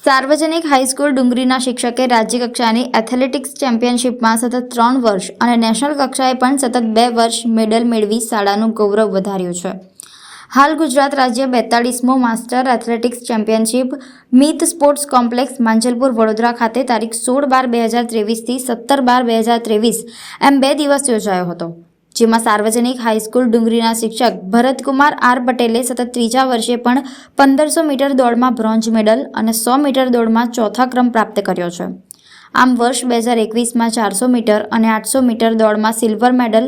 સાર્વજનિક હાઈસ્કૂલ ડુંગરીના શિક્ષકે રાજ્યકક્ષાની એથ્લેટિક્સ ચેમ્પિયનશિપમાં સતત 3 વર્ષ અને નેશનલ કક્ષાએ પણ સતત 2 વર્ષ મેડલ મેળવી શાળાનું ગૌરવ વધાર્યું છે. હાલ ગુજરાત રાજ્ય 42મો માસ્ટર એથ્લેટિક્સ ચેમ્પિયનશિપ મીત સ્પોર્ટ્સ કોમ્પ્લેક્સ માંજલપુર વડોદરા ખાતે તારીખ 16/12/2023 થી 17/12/2023 એમ 2 દિવસ યોજાયો હતો, જેમાં સાર્વજનિક હાઈસ્કૂલ ડુંગરીના શિક્ષક ભરતકુમાર આર પટેલે સતત 3જા વર્ષે પણ 1500 મીટર દોડમાં બ્રોન્ઝ મેડલ અને 100 મીટર દોડમાં ચોથા ક્રમ પ્રાપ્ત કર્યો છે. આમ વર્ષ 2021માં 400 મીટર અને 800 મીટર દોડમાં સિલ્વર મેડલ,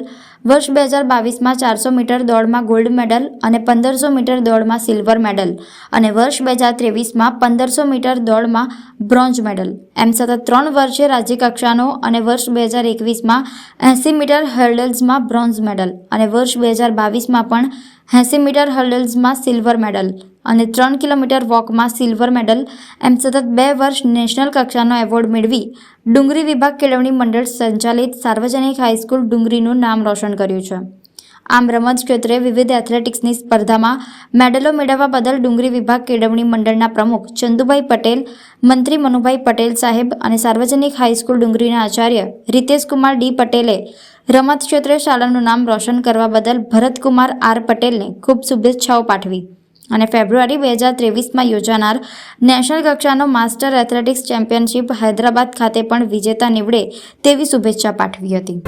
વર્ષ 2022માં 400 મીટર દોડમાં ગોલ્ડ મેડલ અને 1500 મીટર દોડમાં સિલ્વર મેડલ અને વર્ષ 2023માં 1500 મીટર દોડમાં બ્રોન્ઝ મેડલ એમ સતત 3 વર્ષે રાજ્યકક્ષાનો અને વર્ષ 2021માં 80 મીટર હર્ડલ્સમાં બ્રોન્ઝ મેડલ અને વર્ષ 2022માં પણ 80 મીટર હર્ડલ્સમાં સિલ્વર મેડલ અને 3 કિલોમીટર વોકમાં સિલ્વર મેડલ એમ સતત 2 વર્ષ નેશનલ કક્ષાનો એવોર્ડ મેળવી ડુંગરી વિભાગ કેળવણી મંડળ સંચાલિત સાર્વજનિક હાઈસ્કૂલ ડુંગરીનું નામ રોશન કર્યું છે. આમ રમત ક્ષેત્રે વિવિધ એથ્લેટિક્સની સ્પર્ધામાં મેડલો મેળવવા બદલ ડુંગરી વિભાગ કેળવણી મંડળના પ્રમુખ ચંદુભાઈ પટેલ, મંત્રી મનુભાઈ પટેલ સાહેબ અને સાર્વજનિક હાઈસ્કૂલ ડુંગરીના આચાર્ય રીતેશકુમાર ડી પટેલે રમત ક્ષેત્રે શાળાનું નામ રોશન કરવા બદલ ભરતકુમાર આર પટેલને ખૂબ શુભેચ્છાઓ પાઠવી અને ફેબ્રુઆરી 2023માં યોજાનાર નેશનલ કક્ષાનો માસ્ટર એથ્લેટિક્સ ચેમ્પિયનશિપ હૈદરાબાદ ખાતે પણ વિજેતા નીવડે તેવી શુભેચ્છા પાઠવી હતી.